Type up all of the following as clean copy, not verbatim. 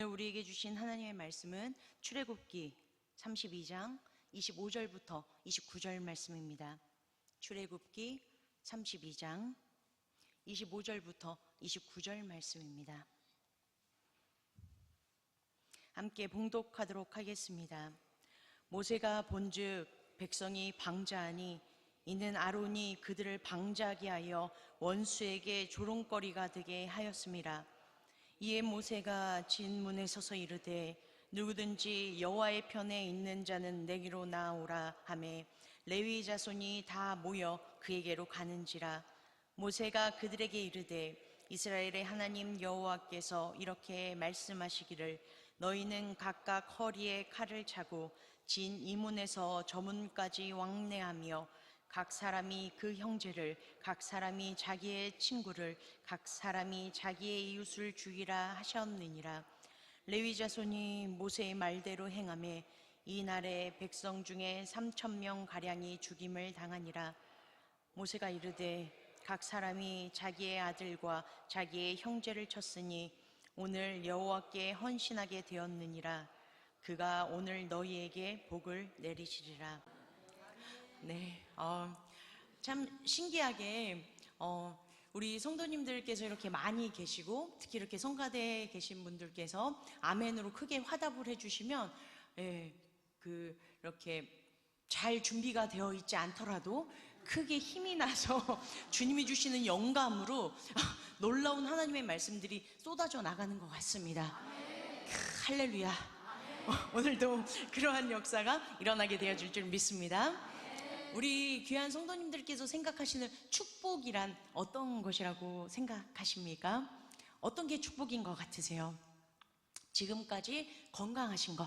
우리에게 주신 하나님의 말씀은 출애굽기 32장 25절부터 29절 말씀입니다. 출애굽기 32장 25절부터 29절 말씀입니다. 함께 봉독하도록 하겠습니다. 모세가 본즉 백성이 방자하니 이는 아론이 그들을 방자하게 하여 원수에게 조롱거리가 되게 하였음이라. 이에 모세가 진문에 서서 이르되 누구든지 여호와의 편에 있는 자는 내게로 나오라 하매 레위 자손이 다 모여 그에게로 가는지라. 모세가 그들에게 이르되 이스라엘의 하나님 여호와께서 이렇게 말씀하시기를 너희는 각각 허리에 칼을 차고 진 이문에서 저 문까지 왕래하며 각 사람이 그 형제를, 각 사람이 자기의 친구를, 각 사람이 자기의 이웃을 죽이라 하셨느니라. 레위 자손이 모세의 말대로 행하매 이날에 백성 중에 3,000명 가량이 죽임을 당하니라. 모세가 이르되 각 사람이 자기의 아들과 자기의 형제를 쳤으니 오늘 여호와께 헌신하게 되었느니라. 그가 오늘 너희에게 복을 내리시리라. 네, 참 신기하게 우리 성도님들께서 이렇게 많이 계시고 특히 이렇게 성가대에 계신 분들께서 아멘으로 크게 화답을 해주시면 이렇게 잘 준비가 되어 있지 않더라도 크게 힘이 나서 주님이 주시는 영감으로 놀라운 하나님의 말씀들이 쏟아져 나가는 것 같습니다. 할렐루야. 오늘도 그러한 역사가 일어나게 되어질 줄 믿습니다. 우리 귀한 성도님들께서 생각하시는 축복이란 어떤 것이라고 생각하십니까? 어떤 게 축복인 것 같으세요? 지금까지 건강하신 것,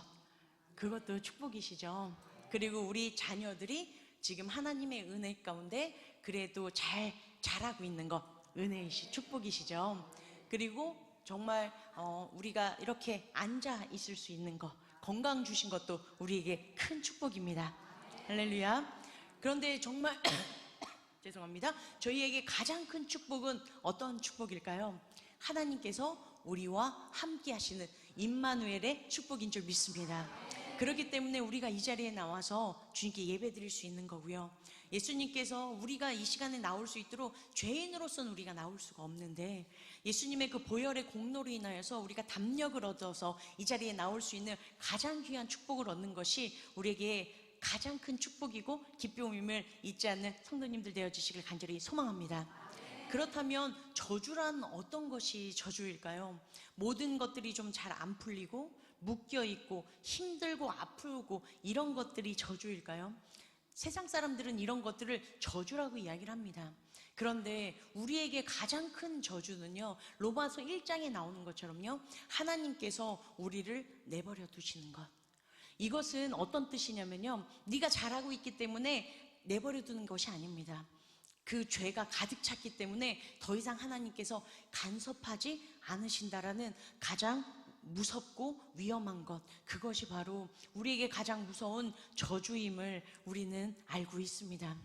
그것도 축복이시죠. 그리고 우리 자녀들이 지금 하나님의 은혜 가운데 그래도 잘 자라고 있는 것, 축복이시죠. 그리고 정말 우리가 이렇게 앉아 있을 수 있는 것, 건강 주신 것도 우리에게 큰 축복입니다. 할렐루야. 그런데 정말 죄송합니다. 저희에게 가장 큰 축복은 어떤 축복일까요? 하나님께서 우리와 함께 하시는 임마누엘의 축복인 줄 믿습니다. 그렇기 때문에 우리가 이 자리에 나와서 주님께 예배 드릴 수 있는 거고요. 예수님께서 우리가 이 시간에 나올 수 있도록 죄인으로서는 우리가 나올 수가 없는데 예수님의 그 보혈의 공로로 인하여서 우리가 담력을 얻어서 이 자리에 나올 수 있는 가장 귀한 축복을 얻는 것이 우리에게 가장 큰 축복이고 기쁨임을 잊지 않는 성도님들 되어주시길 간절히 소망합니다. 그렇다면 저주란 어떤 것이 저주일까요? 모든 것들이 좀 잘 안 풀리고 묶여있고 힘들고 아프고 이런 것들이 저주일까요? 세상 사람들은 이런 것들을 저주라고 이야기를 합니다. 그런데 우리에게 가장 큰 저주는요, 로마서 1장에 나오는 것처럼요, 하나님께서 우리를 내버려 두시는 것. 이것은 어떤 뜻이냐면요, 네가 잘하고 있기 때문에 내버려 두는 것이 아닙니다. 그 죄가 가득 찼기 때문에 더 이상 하나님께서 간섭하지 않으신다라는 가장 무섭고 위험한 것, 그것이 바로 우리에게 가장 무서운 저주임을 우리는 알고 있습니다.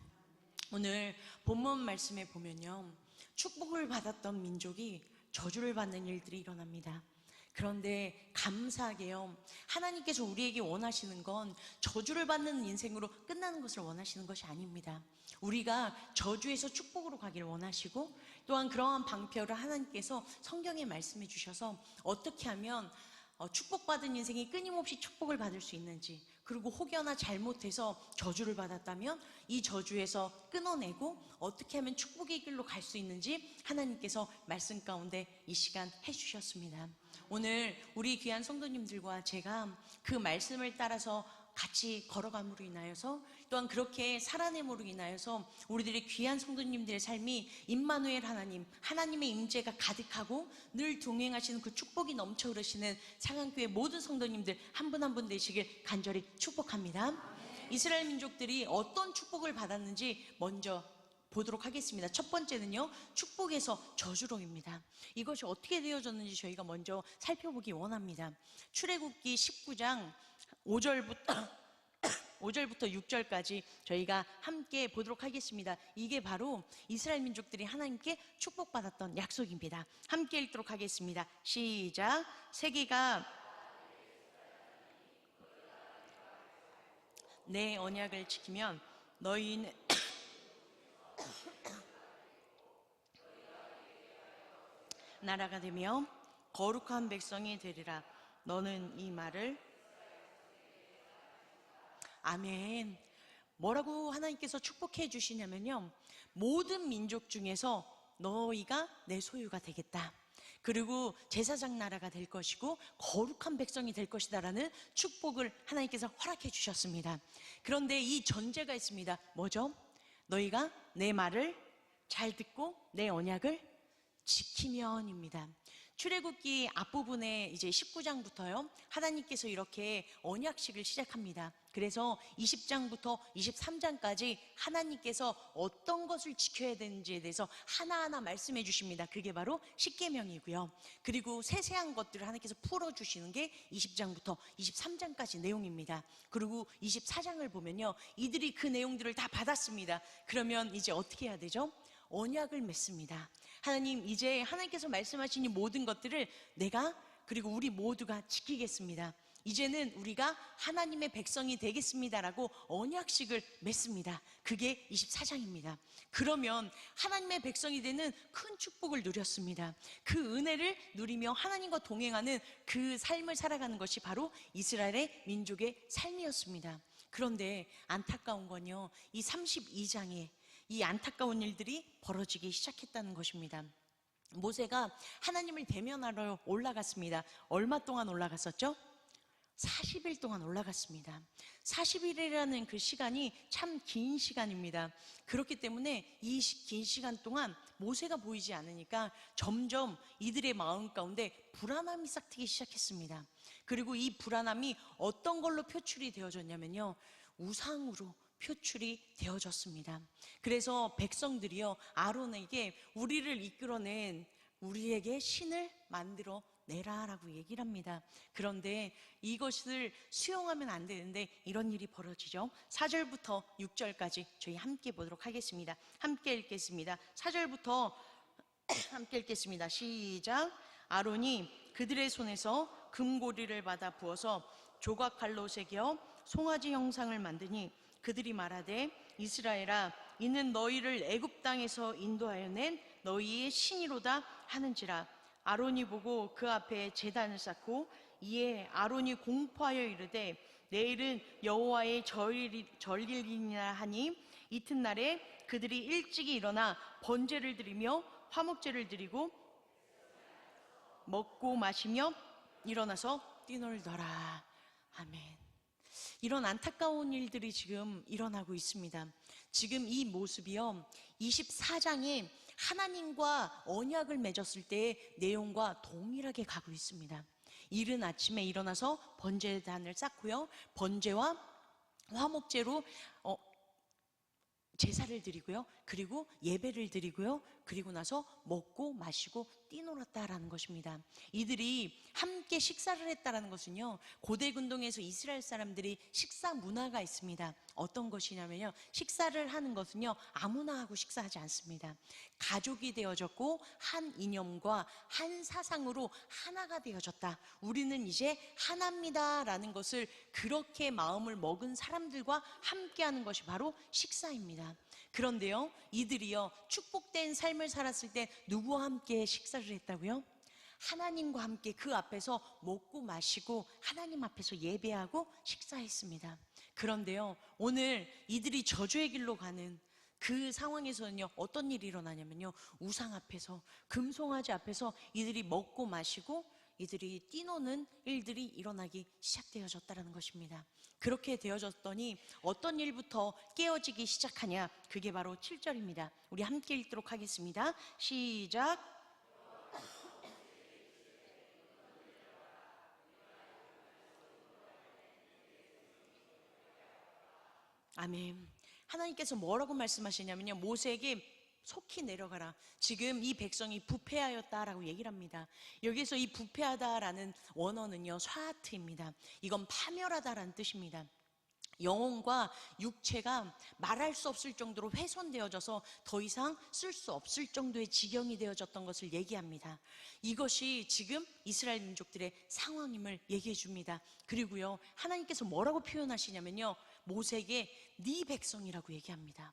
오늘 본문 말씀에 보면요, 축복을 받았던 민족이 저주를 받는 일들이 일어납니다. 그런데 감사하게요, 하나님께서 우리에게 원하시는 건 저주를 받는 인생으로 끝나는 것을 원하시는 것이 아닙니다. 우리가 저주에서 축복으로 가기를 원하시고, 또한 그러한 방편을 하나님께서 성경에 말씀해 주셔서 어떻게 하면 축복받은 인생이 끊임없이 축복을 받을 수 있는지, 그리고 혹여나 잘못해서 저주를 받았다면 이 저주에서 끊어내고 어떻게 하면 축복의 길로 갈 수 있는지 하나님께서 말씀 가운데 이 시간 해주셨습니다. 오늘 우리 귀한 성도님들과 제가 그 말씀을 따라서 같이 걸어감으로 인하여서, 또한 그렇게 살아냄으로 인하여서 우리들의 귀한 성도님들의 삶이 임마누엘 하나님, 하나님의 임재가 가득하고 늘 동행하시는 그 축복이 넘쳐 흐르시는 상한교회 모든 성도님들 한 분 한 분 되시길 간절히 축복합니다. 이스라엘 민족들이 어떤 축복을 받았는지 먼저 보도록 하겠습니다. 첫 번째는요, 축복에서 저주로입니다. 이것이 어떻게 되어졌는지 저희가 먼저 살펴보기 원합니다. 출애굽기 19장 5절부터 5절부터 6절까지 저희가 함께 보도록 하겠습니다. 이게 바로 이스라엘 민족들이 하나님께 축복받았던 약속입니다. 함께 읽도록 하겠습니다. 시작. 세계가 내 언약을 지키면 너희는 나라가 되며 거룩한 백성이 되리라. 너는 이 말을 아멘. 뭐라고 하나님께서 축복해 주시냐면요, 모든 민족 중에서 너희가 내 소유가 되겠다, 그리고 제사장 나라가 될 것이고 거룩한 백성이 될 것이다 라는 축복을 하나님께서 허락해 주셨습니다. 그런데 이 전제가 있습니다. 뭐죠? 너희가 내 말을 잘 듣고 내 언약을 지키면입니다. 출애굽기 앞부분에 이제 19장부터요, 하나님께서 이렇게 언약식을 시작합니다. 그래서 20장부터 23장까지 하나님께서 어떤 것을 지켜야 되는지에 대해서 하나하나 말씀해 주십니다. 그게 바로 십계명이고요. 그리고 세세한 것들을 하나님께서 풀어주시는 게 20장부터 23장까지 내용입니다. 그리고 24장을 보면요, 이들이 그 내용들을 다 받았습니다. 그러면 이제 어떻게 해야 되죠? 언약을 맺습니다. 하나님, 이제 하나님께서 말씀하신 이 모든 것들을 내가 그리고 우리 모두가 지키겠습니다. 이제는 우리가 하나님의 백성이 되겠습니다라고 언약식을 맺습니다. 그게 24장입니다. 그러면 하나님의 백성이 되는 큰 축복을 누렸습니다. 그 은혜를 누리며 하나님과 동행하는 그 삶을 살아가는 것이 바로 이스라엘의 민족의 삶이었습니다. 그런데 안타까운 건요, 이 32장에 이 안타까운 일들이 벌어지기 시작했다는 것입니다. 모세가 하나님을 대면하러 올라갔습니다. 얼마 동안 올라갔었죠? 40일 동안 올라갔습니다. 40일이라는 그 시간이 참 긴 시간입니다. 그렇기 때문에 이 긴 시간 동안 모세가 보이지 않으니까 점점 이들의 마음 가운데 불안함이 싹트기 시작했습니다. 그리고 이 불안함이 어떤 걸로 표출이 되어졌냐면요, 우상으로 표출이 되어졌습니다. 그래서 백성들이요, 아론에게 우리를 이끌어낸 우리에게 신을 만들어 내라라고 얘기를 합니다. 그런데 이것을 수용하면 안 되는데 이런 일이 벌어지죠. 4절부터 6절까지 저희 함께 보도록 하겠습니다. 함께 읽겠습니다. 4절부터 함께 읽겠습니다. 시작. 아론이 그들의 손에서 금고리를 받아 부어서 조각칼로 새겨 송아지 형상을 만드니 그들이 말하되 이스라엘아, 이는 너희를 애굽 땅에서 인도하여 낸 너희의 신이로다 하는지라. 아론이 보고 그 앞에 제단을 쌓고 이에 아론이 공포하여 이르되 내일은 여호와의 절일이니라 하니 이튿날에 그들이 일찍이 일어나 번제를 드리며 화목제를 드리고 먹고 마시며 일어나서 뛰놀더라. 아멘. 이런 안타까운 일들이 지금 일어나고 있습니다. 지금 이 모습이요, 24장에 하나님과 언약을 맺었을 때의 내용과 동일하게 가고 있습니다. 이른 아침에 일어나서 번제단을 쌓고요, 번제와 화목제로 제사를 드리고요, 그리고 예배를 드리고요, 그리고 나서 먹고 마시고 뛰놀았다라는 것입니다. 이들이 함께 식사를 했다라는 것은요, 고대 근동에서 이스라엘 사람들이 식사 문화가 있습니다. 어떤 것이냐면요, 식사를 하는 것은요, 아무나 하고 식사하지 않습니다. 가족이 되어졌고 한 이념과 한 사상으로 하나가 되어졌다, 우리는 이제 하나입니다 라는 것을 그렇게 마음을 먹은 사람들과 함께하는 것이 바로 식사입니다. 그런데요, 이들이요, 축복된 삶을 살았을 때 누구와 함께 식사를 했다고요? 하나님과 함께 그 앞에서 먹고 마시고 하나님 앞에서 예배하고 식사했습니다. 그런데요, 오늘 이들이 저주의 길로 가는 그 상황에서는요, 어떤 일이 일어나냐면요, 우상 앞에서, 금송아지 앞에서 이들이 먹고 마시고 이들이 뛰노는 일들이 일어나기 시작되어졌다는 것입니다. 그렇게 되어졌더니 어떤 일부터 깨어지기 시작하냐, 그게 바로 7절입니다. 우리 함께 읽도록 하겠습니다. 시작. 아멘. 하나님께서 뭐라고 말씀하시냐면요, 모세에게 속히 내려가라. 지금 이 백성이 부패하였다라고 얘기를 합니다. 여기서 이 부패하다라는 원어는요, 샤하트입니다. 이건 파멸하다라는 뜻입니다. 영혼과 육체가 말할 수 없을 정도로 훼손되어져서 더 이상 쓸 수 없을 정도의 지경이 되어졌던 것을 얘기합니다. 이것이 지금 이스라엘 민족들의 상황임을 얘기해 줍니다. 그리고요, 하나님께서 뭐라고 표현하시냐면요, 모세에게 네 백성이라고 얘기합니다.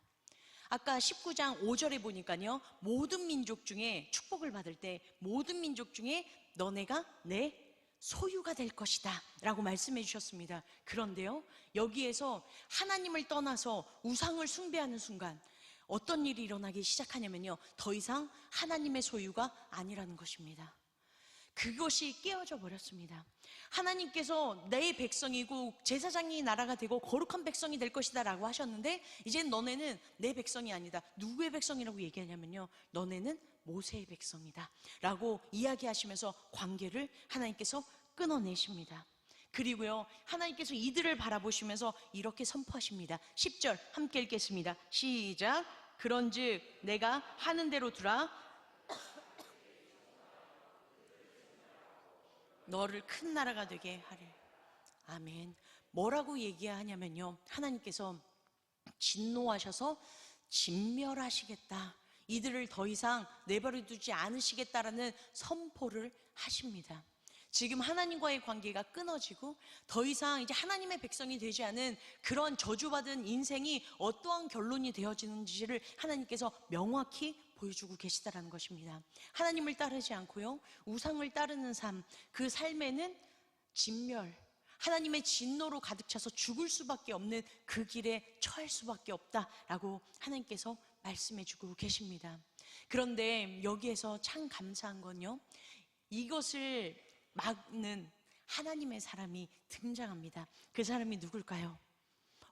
아까 19장 5절에 보니까요, 모든 민족 중에 축복을 받을 때 모든 민족 중에 너네가 내 소유가 될 것이다 라고 말씀해 주셨습니다. 그런데요, 여기에서 하나님을 떠나서 우상을 숭배하는 순간 어떤 일이 일어나기 시작하냐면요, 더 이상 하나님의 소유가 아니라는 것입니다. 그것이 깨어져 버렸습니다. 하나님께서 내 백성이고 제사장이 나라가 되고 거룩한 백성이 될 것이다 라고 하셨는데, 이젠 너네는 내 백성이 아니다. 누구의 백성이라고 얘기하냐면요, 너네는 모세의 백성이다 라고 이야기하시면서 관계를 하나님께서 끊어내십니다. 그리고요, 하나님께서 이들을 바라보시면서 이렇게 선포하십니다. 10절 함께 읽겠습니다. 시작. 그런즉 내가 하는 대로 두라. 너를 큰 나라가 되게 하리. 아멘. 뭐라고 얘기하냐면요, 하나님께서 진노하셔서 진멸하시겠다, 이들을 더 이상 내버려 두지 않으시겠다라는 선포를 하십니다. 지금 하나님과의 관계가 끊어지고 더 이상 이제 하나님의 백성이 되지 않은 그런 저주받은 인생이 어떠한 결론이 되어지는지를 하나님께서 명확히 보여주고 계시다라는 것입니다. 하나님을 따르지 않고요, 우상을 따르는 삶, 그 삶에는 진멸, 하나님의 진노로 가득 차서 죽을 수밖에 없는 그 길에 처할 수밖에 없다라고 하나님께서 말씀해 주고 계십니다. 그런데 여기에서 참 감사한 건요, 이것을 막는 하나님의 사람이 등장합니다. 그 사람이 누굴까요?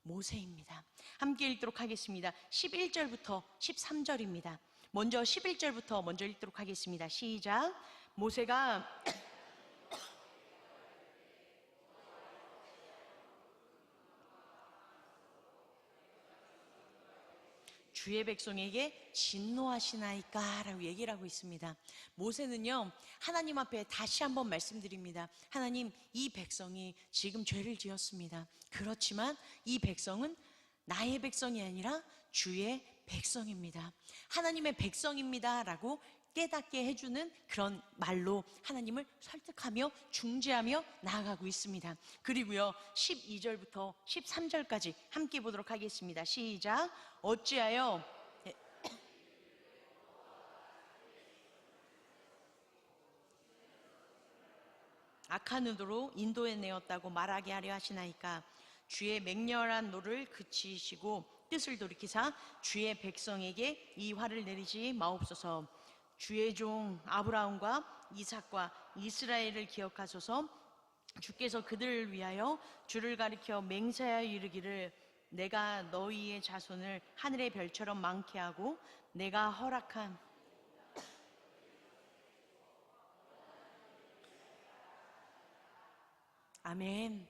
모세입니다. 함께 읽도록 하겠습니다. 11절부터 13절입니다. 먼저 11절부터 먼저 읽도록 하겠습니다. 시작. 모세가 주의 백성에게 진노하시나이까 라고 얘기를 하고 있습니다. 모세는요, 하나님 앞에 다시 한번 말씀드립니다. 하나님, 이 백성이 지금 죄를 지었습니다. 그렇지만 이 백성은 나의 백성이 아니라 주의 백성입니다. 하나님의 백성입니다 라고 깨닫게 해주는 그런 말로 하나님을 설득하며 중재하며 나아가고 있습니다. 그리고요, 12절부터 13절까지 함께 보도록 하겠습니다. 시작. 어찌하여 악한 의도로 인도해 내었다고 말하게 하려 하시나이까. 주의 맹렬한 노를 그치시고 뜻을 돌이키사 주의 백성에게 이 화를 내리지 마옵소서. 주의 종 아브라함과 이삭과 이스라엘을 기억하소서. 주께서 그들을 위하여 주를 가리켜 맹세하여 이르기를 내가 너희의 자손을 하늘의 별처럼 많게 하고 내가 허락한 아멘.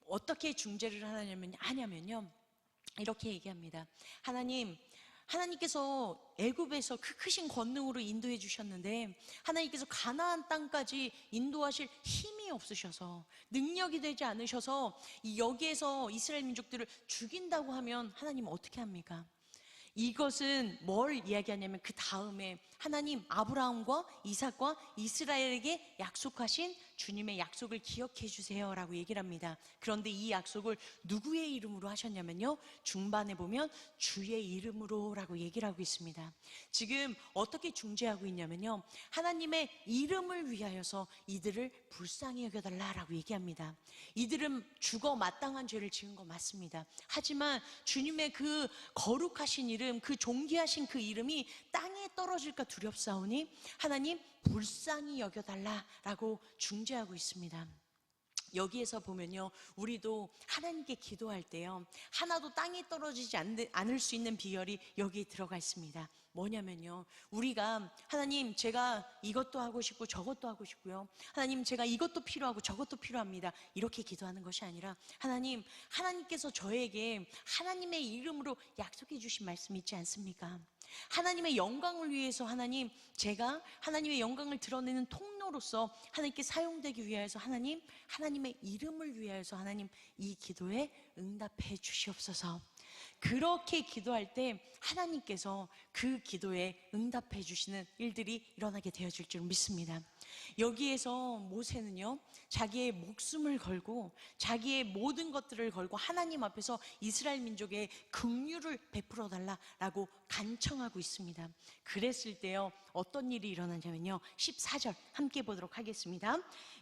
어떻게 중재를 하냐면요, 이렇게 얘기합니다. 하나님께서 애굽에서 그 크신 권능으로 인도해 주셨는데 하나님께서 가나안 땅까지 인도하실 힘이 없으셔서, 능력이 되지 않으셔서 여기에서 이스라엘 민족들을 죽인다고 하면 하나님 어떻게 합니까? 이것은 뭘 이야기하냐면 그 다음에 하나님 아브라함과 이삭과 이스라엘에게 약속하신 주님의 약속을 기억해 주세요 라고 얘기를 합니다. 그런데 이 약속을 누구의 이름으로 하셨냐면요, 중반에 보면 주의 이름으로 라고 얘기를 하고 있습니다. 지금 어떻게 중재하고 있냐면요, 하나님의 이름을 위하여서 이들을 불쌍히 여겨달라라고 얘기합니다. 이들은 죽어 마땅한 죄를 지은 거 맞습니다. 하지만 주님의 그 거룩하신 이름, 그 존귀하신 그 이름이 땅에 떨어질까 두렵사오니 하나님 불쌍히 여겨달라라고 중재하고 있습니다. 여기에서 보면요, 우리도 하나님께 기도할 때요, 하나도 땅에 떨어지지 않을 수 있는 비결이 여기에 들어가 있습니다. 뭐냐면요, 우리가 하나님, 제가 이것도 하고 싶고 저것도 하고 싶고요, 하나님, 제가 이것도 필요하고 저것도 필요합니다, 이렇게 기도하는 것이 아니라 하나님께서 저에게 하나님의 이름으로 약속해 주신 말씀 있지 않습니까? 하나님의 영광을 위해서 제가 하나님의 영광을 드러내는 통로 통로로서 하나님께 사용되기 위하여서 하나님의 이름을 위하여서 하나님 이 기도에 응답해 주시옵소서. 그렇게 기도할 때 하나님께서 그 기도에 응답해 주시는 일들이 일어나게 되어질 줄 믿습니다. 여기에서 모세는요, 자기의 목숨을 걸고 자기의 모든 것들을 걸고 하나님 앞에서 이스라엘 민족에 긍휼을 베풀어 달라라고 간청하고 있습니다. 그랬을 때요, 어떤 일이 일어나냐면요, 14절 함께 보도록 하겠습니다.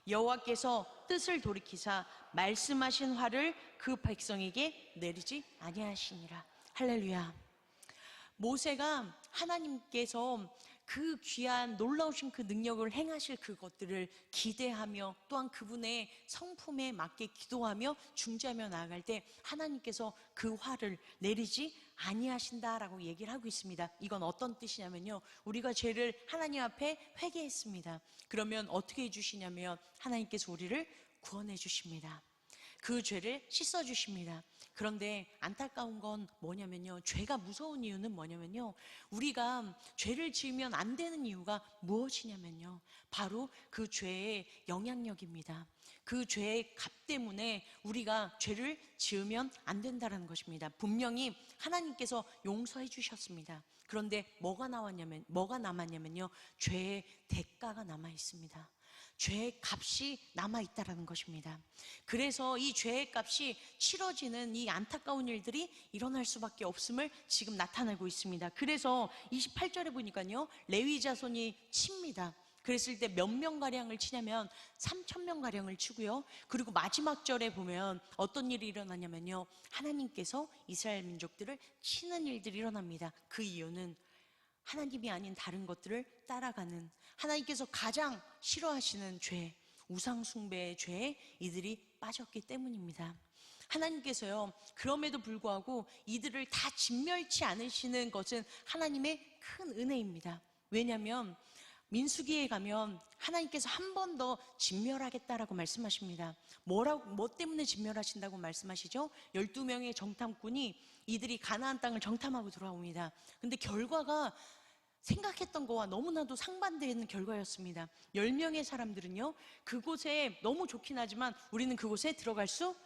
여호와께서 뜻을 돌이키사 말씀하신 화를 그 백성에게 내리지 아니하시니라. 할렐루야. 모세가 하나님께서 그 귀한 놀라우신 그 능력을 행하실 그것들을 기대하며 또한 그분의 성품에 맞게 기도하며 중재하며 나아갈 때 하나님께서 그 화를 내리지 아니하신다라고 얘기를 하고 있습니다. 이건 어떤 뜻이냐면요, 우리가 죄를 하나님 앞에 회개했습니다. 그러면 어떻게 해주시냐면 하나님께서 우리를 구원해 주십니다. 그 죄를 씻어주십니다. 그런데 안타까운 건 뭐냐면요, 죄가 무서운 이유는 뭐냐면요, 우리가 죄를 지으면 안 되는 이유가 무엇이냐면요, 바로 그 죄의 영향력입니다. 그 죄의 값 때문에 우리가 죄를 지으면 안 된다는 것입니다. 분명히 하나님께서 용서해 주셨습니다. 그런데 뭐가 남았냐면요, 죄의 대가가 남아 있습니다. 죄의 값이 남아있다는 것입니다. 그래서 이 죄의 값이 치러지는 이 안타까운 일들이 일어날 수밖에 없음을 지금 나타내고 있습니다. 그래서 28절에 보니까요, 레위 자손이 칩니다. 그랬을 때 몇 명가량을 치냐면 3,000명가량을 치고요, 그리고 마지막 절에 보면 어떤 일이 일어나냐면요, 하나님께서 이스라엘 민족들을 치는 일들이 일어납니다. 그 이유는 하나님이 아닌 다른 것들을 따라가는, 하나님께서 가장 싫어하시는 죄, 우상숭배의 죄에 이들이 빠졌기 때문입니다. 하나님께서요, 그럼에도 불구하고 이들을 다 진멸치 않으시는 것은 하나님의 큰 은혜입니다. 왜냐하면 민수기에 가면 하나님께서 한 번 더 진멸하겠다라고 말씀하십니다. 뭐 때문에 진멸하신다고 말씀하시죠? 12명의 정탐꾼이 이들이 가나안 땅을 정탐하고 돌아옵니다. 근데 결과가 생각했던 거와 너무나도 상반되는 결과였습니다. 10명의 사람들은요, 그곳에 너무 좋긴 하지만 우리는 그곳에 들어갈 수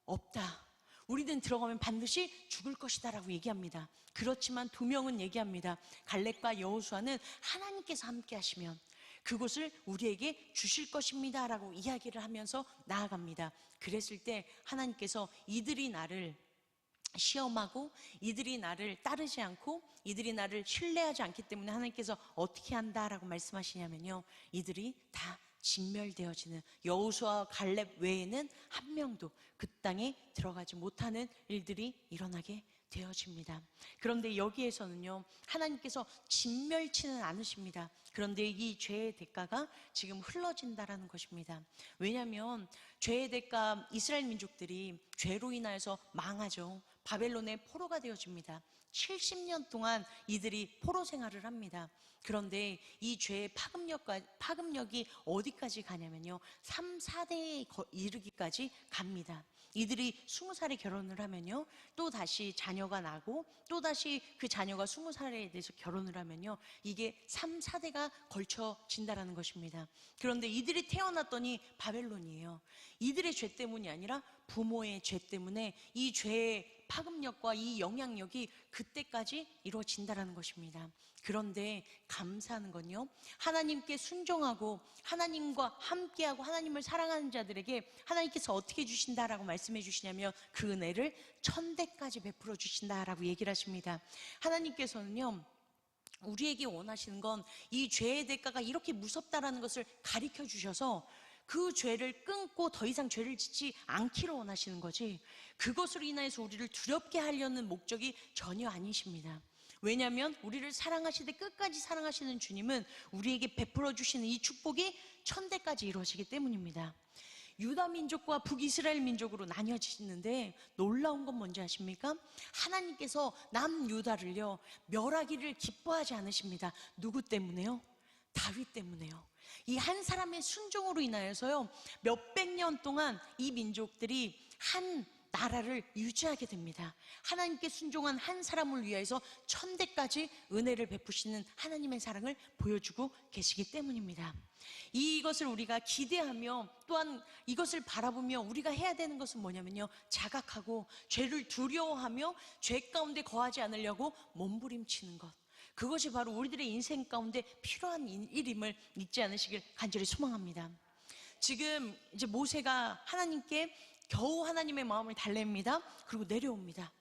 없다, 우리는 들어가면 반드시 죽을 것이다 라고 얘기합니다. 그렇지만 2명은 얘기합니다. 갈렙과 여호수아는 하나님께서 함께 하시면 그곳을 우리에게 주실 것입니다 라고 이야기를 하면서 나아갑니다. 그랬을 때 하나님께서 이들이 나를 시험하고 이들이 나를 따르지 않고 이들이 나를 신뢰하지 않기 때문에 하나님께서 어떻게 한다라고 말씀하시냐면요, 이들이 다 진멸되어지는, 여호수아와 갈렙 외에는 한 명도 그 땅에 들어가지 못하는 일들이 일어나게 되어집니다. 그런데 여기에서는요, 하나님께서 진멸치는 않으십니다. 그런데 이 죄의 대가가 지금 흘러진다라는 것입니다. 왜냐하면 죄의 대가, 이스라엘 민족들이 죄로 인하여서 망하죠. 바벨론의 포로가 되어집니다. 70년 동안 이들이 포로 생활을 합니다. 그런데 이 죄의 파급력이 어디까지 가냐면요, 3, 4대에 이르기까지 갑니다. 이들이 20살에 결혼을 하면요, 또 다시 자녀가 나고 또 다시 그 자녀가 20살에 대해서 결혼을 하면요, 이게 3, 4대가 걸쳐진다라는 것입니다. 그런데 이들이 태어났더니 바벨론이에요. 이들의 죄 때문이 아니라 부모의 죄 때문에 이 죄의 파급력과 이 영향력이 그때까지 이루어진다라는 것입니다. 그런데 감사한 건요, 하나님께 순종하고 하나님과 함께하고 하나님을 사랑하는 자들에게 하나님께서 어떻게 주신다라고 말씀해 주시냐면 그 은혜를 1000대까지 베풀어 주신다라고 얘기를 하십니다. 하나님께서는요, 우리에게 원하시는 건 이 죄의 대가가 이렇게 무섭다라는 것을 가르쳐 주셔서 그 죄를 끊고 더 이상 죄를 짓지 않기를 원하시는 거지, 그것으로 인해서 우리를 두렵게 하려는 목적이 전혀 아니십니다. 왜냐하면 우리를 사랑하시되 끝까지 사랑하시는 주님은 우리에게 베풀어 주시는 이 축복이 1000대까지 이루어지기 때문입니다. 유다 민족과 북이스라엘 민족으로 나뉘어지는데 놀라운 건 뭔지 아십니까? 하나님께서 남유다를요 멸하기를 기뻐하지 않으십니다. 누구 때문에요? 다윗 때문에요. 이 한 사람의 순종으로 인하여서요 몇백 년 동안 이 민족들이 한 나라를 유지하게 됩니다. 하나님께 순종한 한 사람을 위해서 천대까지 은혜를 베푸시는 하나님의 사랑을 보여주고 계시기 때문입니다. 이것을 우리가 기대하며 또한 이것을 바라보며 우리가 해야 되는 것은 뭐냐면요, 자각하고 죄를 두려워하며 죄 가운데 거하지 않으려고 몸부림치는 것, 그것이 바로 우리들의 인생 가운데 필요한 일임을 잊지 않으시길 간절히 소망합니다. 지금 이제 모세가 하나님께 겨우 하나님의 마음을 달랩니다. 그리고 내려옵니다.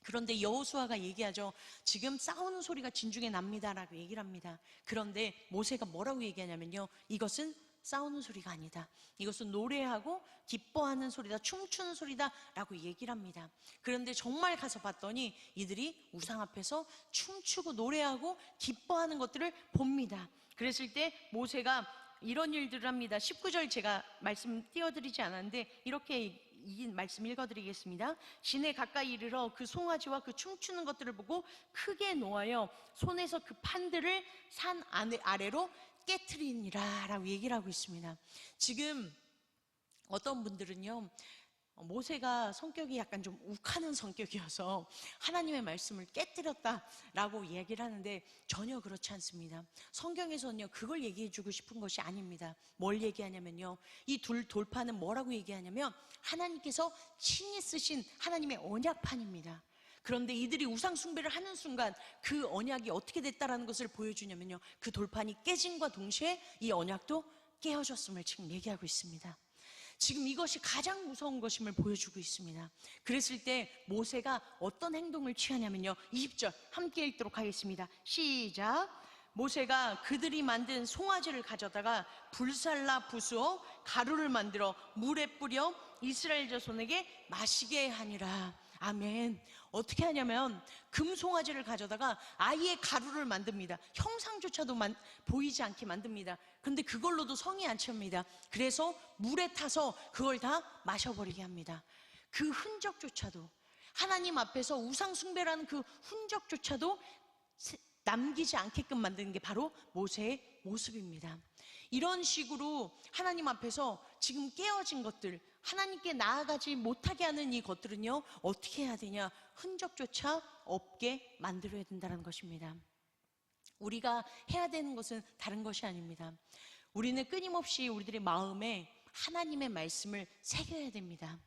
그런데 여호수아가 얘기하죠. 지금 싸우는 소리가 진중에 납니다라고 얘기를 합니다. 그런데 모세가 뭐라고 얘기하냐면요, 이것은 싸우는 소리가 아니다, 이것은 노래하고 기뻐하는 소리다, 춤추는 소리다 라고 얘기를 합니다. 그런데 정말 가서 봤더니 이들이 우상 앞에서 춤추고 노래하고 기뻐하는 것들을 봅니다. 그랬을 때 모세가 이런 일들을 합니다. 19절 제가 말씀 띄워드리지 않았는데 이렇게 이 말씀 읽어드리겠습니다. 시내 가까이 이르러 그 송아지와 그 춤추는 것들을 보고 크게 노하여 손에서 그 판들을 산 아래로 깨트리니라 라고 얘기를 하고 있습니다. 지금 어떤 분들은요, 모세가 성격이 약간 좀 욱하는 성격이어서 하나님의 말씀을 깨뜨렸다라고 얘기를 하는데 전혀 그렇지 않습니다. 성경에서는요, 그걸 얘기해 주고 싶은 것이 아닙니다. 뭘 얘기하냐면요, 이 돌판은 뭐라고 얘기하냐면 하나님께서 친히 쓰신 하나님의 언약판입니다. 그런데 이들이 우상 숭배를 하는 순간 그 언약이 어떻게 됐다라는 것을 보여주냐면요, 그 돌판이 깨짐과 동시에 이 언약도 깨어졌음을 지금 얘기하고 있습니다. 지금 이것이 가장 무서운 것임을 보여주고 있습니다. 그랬을 때 모세가 어떤 행동을 취하냐면요, 20절 함께 읽도록 하겠습니다. 시작. 모세가 그들이 만든 송아지를 가져다가 불살라 부수어 가루를 만들어 물에 뿌려 이스라엘 자손에게 마시게 하니라. 아멘. 어떻게 하냐면 금송아지를 가져다가 아예 가루를 만듭니다. 형상조차도 보이지 않게 만듭니다. 그런데 그걸로도 성이 안 찹니다. 그래서 물에 타서 그걸 다 마셔버리게 합니다. 그 흔적조차도, 하나님 앞에서 우상 숭배라는 그 흔적조차도 남기지 않게끔 만드는 게 바로 모세의 모습입니다. 이런 식으로 하나님 앞에서 지금 깨어진 것들, 하나님께 나아가지 못하게 하는 이 것들은요, 어떻게 해야 되냐? 흔적조차 없게 만들어야 된다는 것입니다. 우리가 해야 되는 것은 다른 것이 아닙니다. 우리는 끊임없이 우리들의 마음에 하나님의 말씀을 새겨야 됩니다.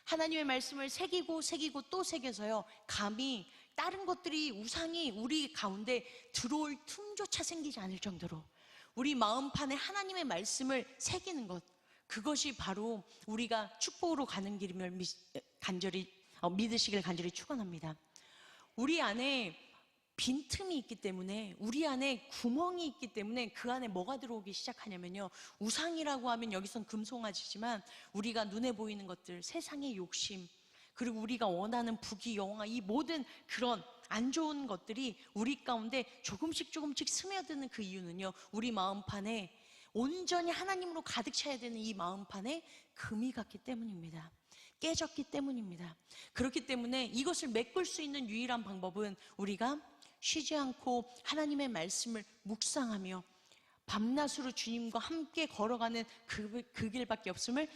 하나님의 말씀을 새기고 또 새겨서요, 감히 다른 것들이, 우상이 우리 가운데 들어올 틈조차 생기지 않을 정도로 우리 마음판에 하나님의 말씀을 새기는 것, 그것이 바로 우리가 축복으로 가는 길임을 믿으시길 간절히 축원합니다. 우리 안에 빈틈이 있기 때문에, 우리 안에 구멍이 있기 때문에 그 안에 뭐가 들어오기 시작하냐면요, 우상이라고 하면 여기선 금송아지지만 우리가 눈에 보이는 것들, 세상의 욕심, 그리고 우리가 원하는 부귀 영화, 이 모든 그런 안 좋은 것들이 우리 가운데 조금씩 스며드는 그 이유는요, 우리 마음판에 온전히 하나님으로 가득 차야 되는 이 마음판에 금이 갔기 때문입니다. 깨졌기 때문입니다. 그렇기 때문에 이것을 메꿀 수 있는 유일한 방법은 우리가 쉬지 않고 하나님의 말씀을 묵상하며 밤낮으로 주님과 함께 걸어가는 그 길밖에 없음을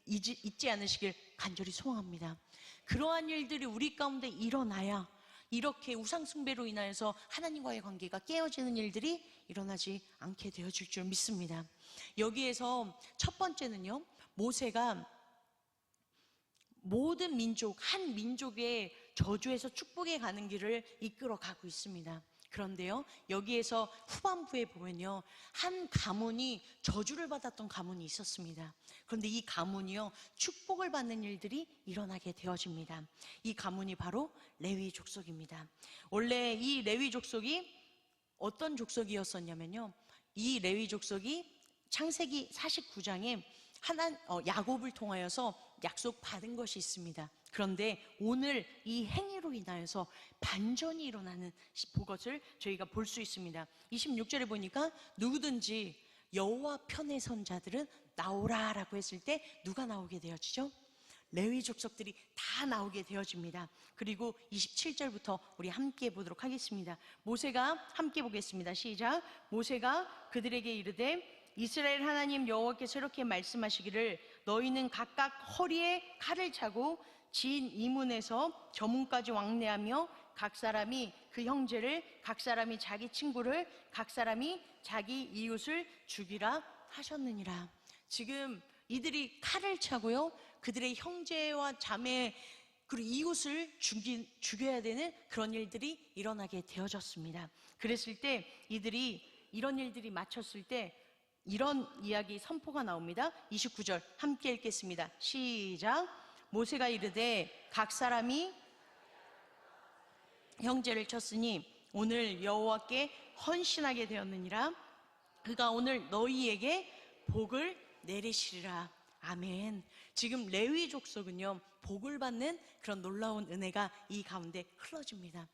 잊지 않으시길 간절히 소망합니다. 그러한 일들이 우리 가운데 일어나야 이렇게 우상숭배로 인하여서 하나님과의 관계가 깨어지는 일들이 일어나지 않게 되어질 줄 믿습니다. 여기에서 첫 번째는요, 모세가 모든 민족, 한 민족의 저주에서 축복에 가는 길을 이끌어 가고 있습니다. 그런데요, 여기에서 후반부에 보면요, 한 가문이 저주를 받았던 가문이 있었습니다. 그런데 이 가문이요, 축복을 받는 일들이 일어나게 되어집니다. 이 가문이 바로 레위 족속입니다. 원래 이 레위 족속이 어떤 족속이었었냐면요, 이 레위 족속이 창세기 49장에 야곱을 통하여서 약속 받은 것이 있습니다. 그런데 오늘 이 행위로 인하여서 반전이 일어나는 것을 저희가 볼 수 있습니다. 26절에 보니까 누구든지 여호와 편에 선 자들은 나오라라고 했을 때 누가 나오게 되어지죠? 레위 족속들이 다 나오게 되어집니다. 그리고 27절부터 우리 함께 보도록 하겠습니다. 모세가 함께 보겠습니다. 시작. 모세가 그들에게 이르되 이스라엘 하나님 여호와께서 이렇게 말씀하시기를 너희는 각각 허리에 칼을 차고 진 이문에서 저문까지 왕래하며 각 사람이 그 형제를, 각 사람이 자기 친구를, 각 사람이 자기 이웃을 죽이라 하셨느니라. 지금 이들이 칼을 차고요, 그들의 형제와 자매 그리고 이웃을 죽여야 되는 그런 일들이 일어나게 되어졌습니다. 그랬을 때 이런 일들이 마쳤을 때 이런 이야기 선포가 나옵니다. 29절 함께 읽겠습니다. 시작. 모세가 이르되 각 사람이 형제를 쳤으니 오늘 여호와께 헌신하게 되었느니라. 그가 오늘 너희에게 복을 내리시리라. 아멘. 지금 레위 족속은요, 복을 받는 그런 놀라운 은혜가 이 가운데 흘러집니다.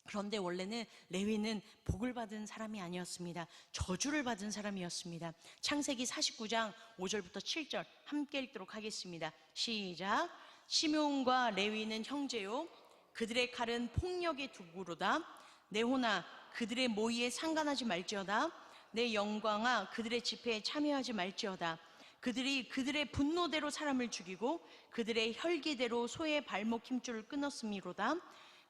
그런데 원래는 레위는 복을 받은 사람이 아니었습니다. 저주를 받은 사람이었습니다. 창세기 49장 5절부터 7절 함께 읽도록 하겠습니다. 시작. 시므온과 레위는 형제요, 그들의 칼은 폭력의 도구로다. 내 호나 그들의 모의에 상관하지 말지어다. 내 영광아 그들의 집회에 참여하지 말지어다. 그들이 그들의 분노대로 사람을 죽이고 그들의 혈기대로 소의 발목 힘줄을 끊었음이로다.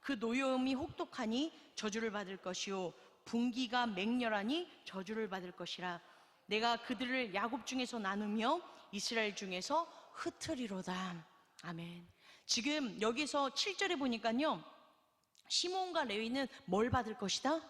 그 노여움이 혹독하니 저주를 받을 것이요 분기가 맹렬하니 저주를 받을 것이라. 내가 그들을 야곱 중에서 나누며 이스라엘 중에서 흩으리로다. 아멘. 지금 여기서 7절에 보니까요, 시몬과 레위는 뭘 받을 것이다?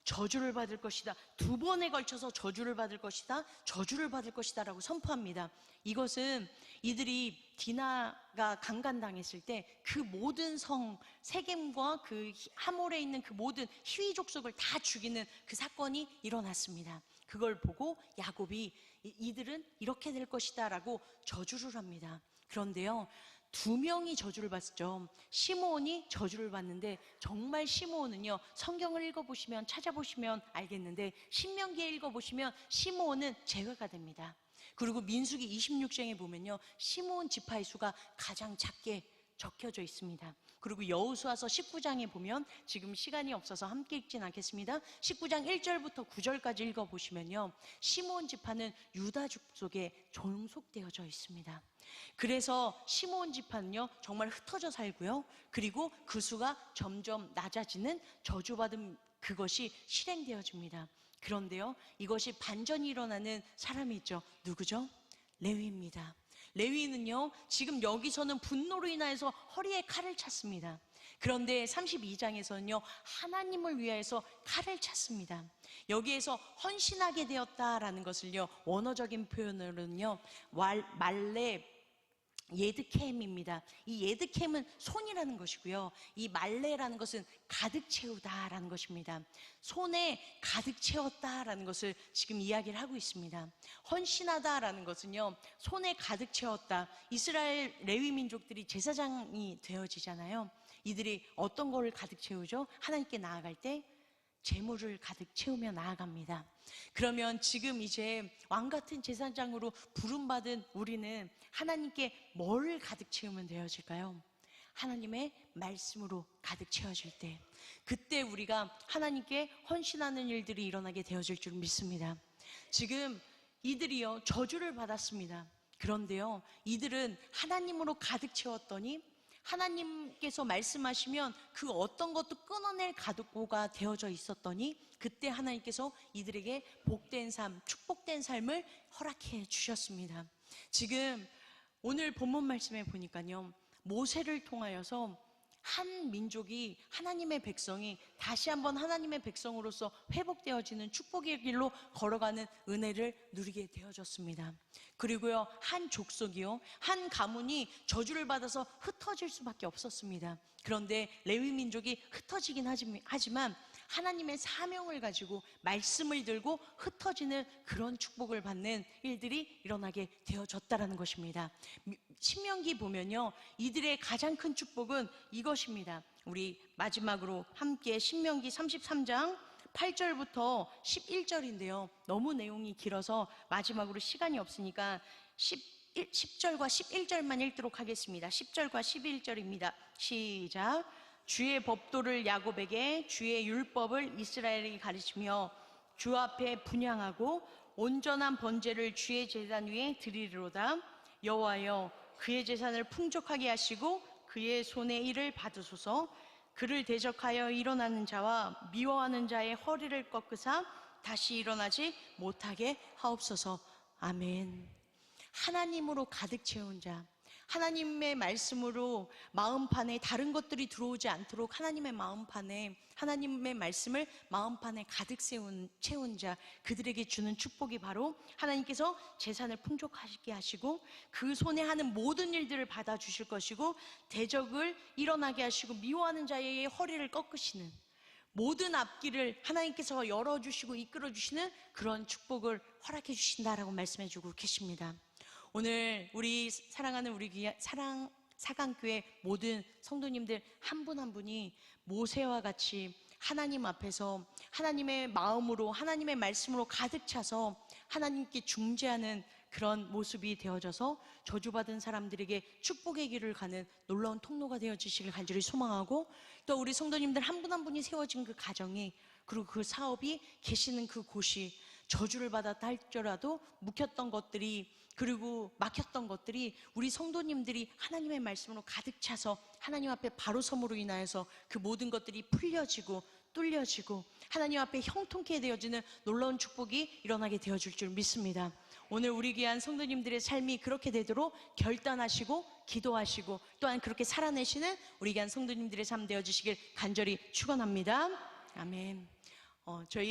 저주를 받을 것이다. 두 번에 걸쳐서 저주를 받을 것이다, 저주를 받을 것이다 라고 선포합니다. 이것은 이들이 디나가 강간당했을 때 그 모든 성 세겜과 그 하몰에 있는 그 모든 히위 족속을 다 죽이는 그 사건이 일어났습니다. 그걸 보고 야곱이 이들은 이렇게 될 것이다 라고 저주를 합니다. 그런데요, 두 명이 저주를 받죠. 시므온이 저주를 받는데, 정말 시므온은요, 성경을 읽어보시면, 찾아보시면 알겠는데 신명기에 읽어보시면 시므온은 제외가 됩니다. 그리고 민수기 26장에 보면요, 시므온 지파의 수가 가장 작게 적혀져 있습니다. 그리고 여호수아서 19장에 보면, 지금 시간이 없어서 함께 읽진 않겠습니다. 19장 1절부터 9절까지 읽어보시면요, 시므온 지파는 유다 족속에 종속되어져 있습니다. 그래서 시므온 지파는요, 정말 흩어져 살고요, 그리고 그 수가 점점 낮아지는 저주받은 그것이 실행되어집니다. 그런데요, 이것이 반전이 일어나는 사람이 있죠. 누구죠? 레위입니다. 레위는요, 지금 여기서는 분노로 인하여서 허리에 칼을 찼습니다. 그런데 32장에서는요, 하나님을 위하여서 칼을 찼습니다. 여기에서 헌신하게 되었다라는 것을요, 원어적인 표현으로는요, 말레 예드캠입니다. 이 예드캠은 손이라는 것이고요, 이 말레라는 것은 가득 채우다라는 것입니다. 손에 가득 채웠다라는 것을 지금 이야기를 하고 있습니다. 헌신하다라는 것은요, 손에 가득 채웠다. 이스라엘 레위 민족들이 제사장이 되어지잖아요. 이들이 어떤 거를 가득 채우죠? 하나님께 나아갈 때 재물을 가득 채우며 나아갑니다. 그러면 지금 이제 왕같은 제사장으로 부름받은 우리는 하나님께 뭘 가득 채우면 되어질까요? 하나님의 말씀으로 가득 채워질 때, 그때 우리가 하나님께 헌신하는 일들이 일어나게 되어질 줄 믿습니다. 지금 이들이요, 저주를 받았습니다. 그런데요, 이들은 하나님으로 가득 채웠더니 하나님께서 말씀하시면 그 어떤 것도 끊어낼 가득고가 되어져 있었더니, 그때 하나님께서 이들에게 복된 삶, 축복된 삶을 허락해 주셨습니다. 지금 오늘 본문 말씀에 보니까요, 모세를 통하여서 한 민족이, 하나님의 백성이 다시 한번 하나님의 백성으로서 회복되어지는 축복의 길로 걸어가는 은혜를 누리게 되어졌습니다. 그리고요, 한 족속이요, 한 가문이 저주를 받아서 흩어질 수밖에 없었습니다. 그런데 레위 민족이 흩어지긴 하지만 하나님의 사명을 가지고 말씀을 들고 흩어지는 그런 축복을 받는 일들이 일어나게 되어졌다는 것입니다. 신명기 보면요, 이들의 가장 큰 축복은 이것입니다. 우리 마지막으로 함께 신명기 33장 8절부터 11절인데요 너무 내용이 길어서 마지막으로 시간이 없으니까 10절과 11절만 읽도록 하겠습니다. 10절과 11절입니다. 시작. 주의 법도를 야곱에게, 주의 율법을 이스라엘에게 가르치며 주 앞에 분향하고 온전한 번제를 주의 제단 위에 드리리로다. 여호와여, 그의 재산을 풍족하게 하시고 그의 손의 일을 받으소서. 그를 대적하여 일어나는 자와 미워하는 자의 허리를 꺾으사 다시 일어나지 못하게 하옵소서. 아멘. 하나님으로 가득 채운 자, 하나님의 말씀으로 마음판에 다른 것들이 들어오지 않도록 하나님의 마음판에 하나님의 말씀을 마음판에 가득 채운 자, 그들에게 주는 축복이 바로 하나님께서 재산을 풍족하게 하시고 그 손에 하는 모든 일들을 받아주실 것이고 대적을 일어나게 하시고 미워하는 자의 허리를 꺾으시는 모든 앞길을 하나님께서 열어주시고 이끌어주시는 그런 축복을 허락해 주신다라고 말씀해주고 계십니다. 오늘 우리 사랑하는 우리 사강교회 모든 성도님들 한 분 한 분이 모세와 같이 하나님 앞에서 하나님의 마음으로 하나님의 말씀으로 가득 차서 하나님께 중재하는 그런 모습이 되어져서 저주받은 사람들에게 축복의 길을 가는 놀라운 통로가 되어지시길 간절히 소망하고, 또 우리 성도님들 한 분 한 분이 세워진 그 가정이, 그리고 그 사업이 계시는 그 곳이 저주를 받았다 할지라도 묵혔던 것들이, 그리고 막혔던 것들이 우리 성도님들이 하나님의 말씀으로 가득 차서 하나님 앞에 바로 섬으로 인하여서 그 모든 것들이 풀려지고 뚫려지고 하나님 앞에 형통케 되어지는 놀라운 축복이 일어나게 되어질 줄 믿습니다. 오늘 우리 귀한 성도님들의 삶이 그렇게 되도록 결단하시고 기도하시고 또한 그렇게 살아내시는 우리 귀한 성도님들의 삶 되어주시길 간절히 축원합니다. 아멘. 저희